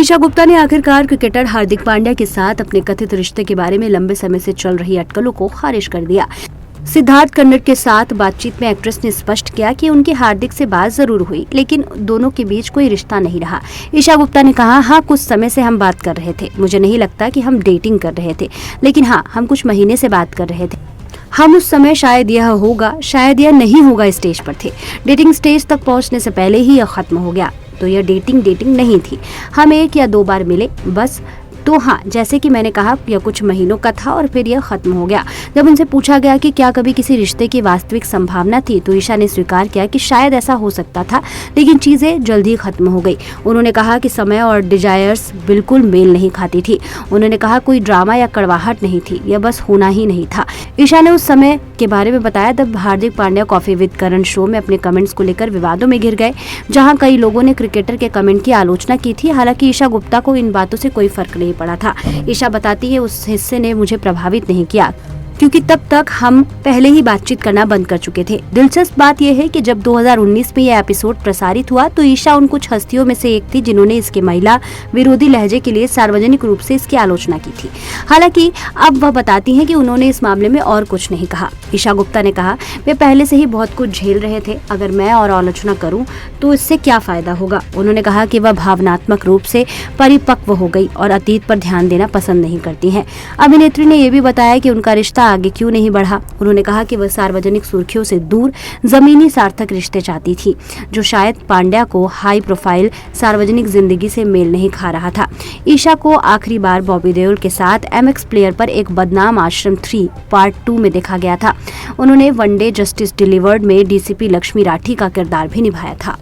ईशा गुप्ता ने आखिरकार क्रिकेटर हार्दिक पांड्या के साथ अपने कथित रिश्ते के बारे में लंबे समय से चल रही अटकलों को खारिज कर दिया। सिद्धार्थ कन्नड़ के साथ बातचीत में एक्ट्रेस ने स्पष्ट किया कि उनकी हार्दिक से बात जरूर हुई, लेकिन दोनों के बीच कोई रिश्ता नहीं रहा। ईशा गुप्ता ने कहा, हाँ कुछ समय से हम बात कर रहे थे, मुझे नहीं लगता कि हम डेटिंग कर रहे थे, लेकिन हाँ हम कुछ महीने से बात कर रहे थे। हम उस समय शायद यह होगा शायद यह नहीं होगा स्टेज पर थे। डेटिंग स्टेज तक पहुंचने से पहले ही यह खत्म हो गया, तो यह डेटिंग नहीं थी। हम 1 या 2 बार मिले बस। तो हाँ, जैसे कि मैंने कहा, यह कुछ महीनों का था और फिर यह खत्म हो गया। जब उनसे पूछा गया कि क्या कभी किसी रिश्ते की वास्तविक संभावना थी, तो ईशा ने स्वीकार किया कि शायद ऐसा हो सकता था, लेकिन चीजें जल्द ही खत्म हो गई। उन्होंने कहा कि समय और डिजायर्स बिल्कुल मेल नहीं खाती थी। उन्होंने कहा कोई ड्रामा या कड़वाहट नहीं थी, यह बस होना ही नहीं था। ईशा ने उस समय के बारे में बताया जब Hardik Pandya coffee with Karan show में अपने कमेंट्स को लेकर विवादों में घिर गए, जहां कई लोगों ने क्रिकेटर के कमेंट की आलोचना की थी। हालांकि ईशा गुप्ता को इन बातों से कोई फर्क नहीं पड़ा था। ईशा बताती है, उस हिस्से ने मुझे प्रभावित नहीं किया क्योंकि तब तक हम पहले ही बातचीत करना बंद कर चुके थे। दिलचस्प बात यह है कि जब 2019 में यह एपिसोड प्रसारित हुआ तो ईशा उन कुछ हस्तियों में से एक थी जिन्होंने इसके महिला विरोधी लहजे के लिए सार्वजनिक रूप से इसकी आलोचना की थी। हालांकि अब वह बताती हैं कि उन्होंने इस मामले में और कुछ नहीं कहा। ईशा गुप्ता ने कहा, वे पहले से ही बहुत कुछ झेल रहे थे, अगर मैं और आलोचना करूं तो इससे क्या फायदा होगा। उन्होंने कहा कि वह भावनात्मक रूप से परिपक्व हो गई और अतीत पर ध्यान देना पसंद नहीं करती हैं। अभिनेत्री ने यह भी बताया कि उनका रिश्ता आगे क्यों नहीं बढ़ा। उन्होंने कहा कि वह सार्वजनिक सुर्खियों से दूर जमीनी सार्थक रिश्ते चाहती थी, जो शायद पांड्या को हाई प्रोफाइल सार्वजनिक जिंदगी से मेल नहीं खा रहा था। ईशा को आखिरी बार बॉबी देओल के साथ MX प्लेयर पर एक बदनाम आश्रम 3 पार्ट 2 में देखा गया था। उन्होंने वनडे जस्टिस डिलीवर्ड में DCP लक्ष्मी राठी का किरदार भी निभाया था।